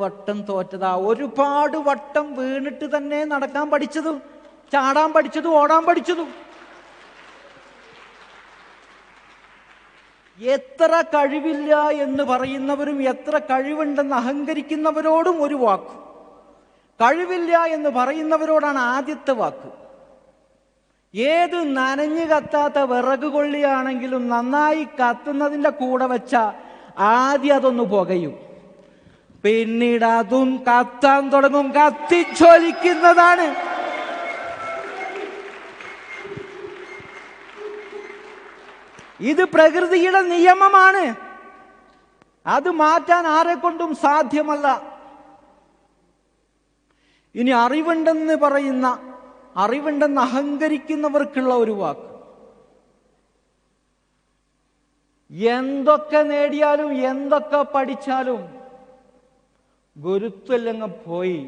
വട്ടം തോറ്റതാ, ഒരുപാട് വട്ടം വീണിട്ട് തന്നെ നടക്കാൻ പഠിച്ചതും ചാടാൻ പഠിച്ചതും ഓടാൻ പഠിച്ചതും. എത്ര കഴിവില്ല എന്ന് പറയുന്നവരും എത്ര കഴിവുണ്ടെന്ന് അഹങ്കരിക്കുന്നവരോടും ഒരു വാക്ക്. കഴിവില്ല എന്ന് പറയുന്നവരോടാണ് ആദ്യത്തെ വാക്ക്. ഏത് നനഞ്ഞു കത്താത്ത വിറക് കൊള്ളിയാണെങ്കിലും നന്നായി കത്തുന്നതിൻ്റെ കൂടെ വെച്ച ആദ്യം അതൊന്ന് പുകയും, പിന്നീട് അതും കത്താൻ തുടങ്ങും, കത്തിച്ചൊലിക്കുന്നതാണ്. ഇത് പ്രകൃതിയുടെ നിയമമാണ്. അത് മാറ്റാൻ ആരെക്കൊണ്ടും സാധ്യമല്ല. ഇനി അറിവുണ്ടെന്ന് അഹങ്കരിക്കുന്നവർക്കുള്ള ഒരു വാക്ക്: എന്തൊക്കെ നേടിയാലും എന്തൊക്കെ പഠിച്ചാലും ഗുരുത്വം പോയി